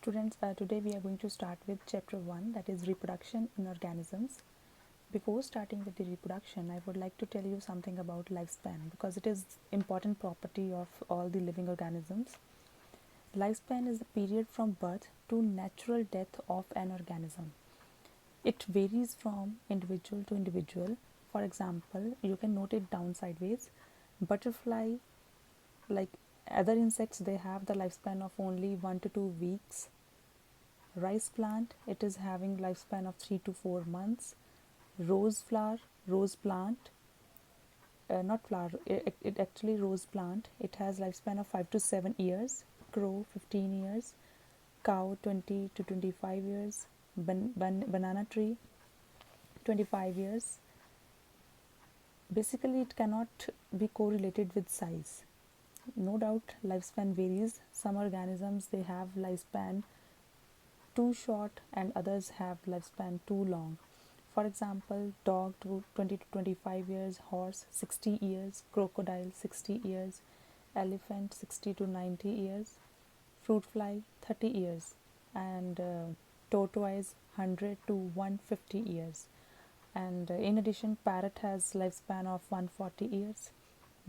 Students, today we are going to start with chapter 1, that is reproduction in organisms. Before starting with the reproduction, I would like to tell you something about lifespan because it is important property of all the living organisms. Lifespan is the period from birth to natural death of an organism. It varies from individual to individual. For example, you can note it down sideways. Butterfly, like other insects, they have the lifespan of only 1 to 2 weeks. Rice plant, it is having lifespan of 3 to 4 months. Rose plant, not flower, it actually rose plant, it has lifespan of 5 to 7 years. Crow, 15 years. Cow, 20 to 25 years. Banana tree, 25 years. Basically, it cannot be correlated with size. No doubt lifespan varies. Some organisms, they have lifespan too short and others have lifespan too long. For example, dog 20 to 25 years, horse 60 years, crocodile 60 years, elephant 60 to 90 years, fruit fly 30 years, and tortoise 100 to 150 years. And in addition, parrot has lifespan of 140 years,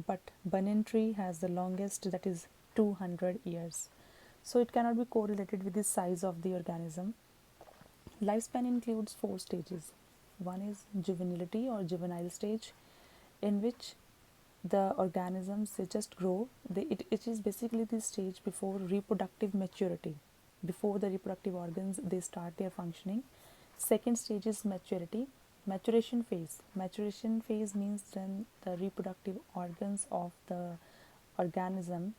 but banyan tree has the longest, that is 200 years. So it cannot be correlated with the size of the organism. Lifespan includes 4 stages. One is juvenility or juvenile stage, in which the organisms, they just grow. It is basically the stage before reproductive maturity. Before the reproductive organs, they start their functioning. Second stage is maturity. Maturation phase. Maturation phase means then the reproductive organs of the organism,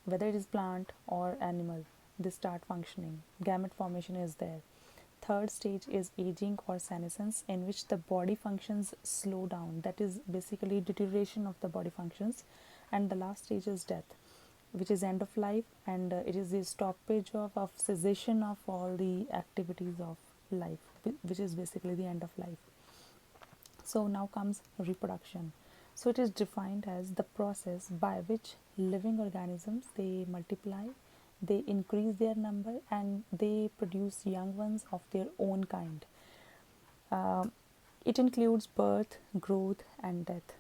whether it is plant or animal, they start functioning. Gamete formation is there. Third stage is aging or senescence, in which the body functions slow down, that is basically deterioration of the body functions. And the last stage is death, which is end of life, and it is the stoppage of cessation of all the activities of life, which is basically the end of life. So now comes reproduction. So it is defined as the process by which living organisms, they multiply, they increase their number, and they produce young ones of their own kind. Um it includes birth, growth, and death.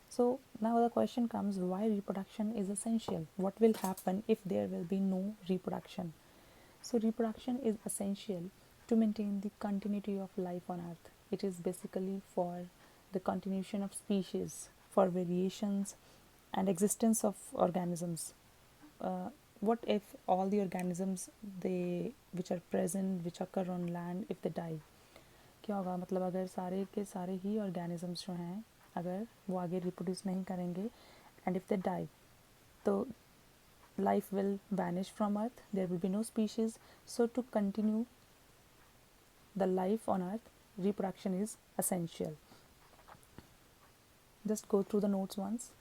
So now the question comes, why reproduction is essential? What will happen if there will be no reproduction? So reproduction is essential to maintain the continuity of life on earth. It is basically for the continuation of species, for variations and existence of organisms. uh, what if all the organisms, they which are present, which occur on land, if they die? क्या होगा, मतलब अगर सारे के सारे ही organisms जो हैं, अगर वो आगे रिप्रोड्यूस नहीं करेंगे एंड इफ दे डाई, तो life will vanish from earth, there will be no species. So to continue the life on earth, reproduction is essential. Just go through the notes once.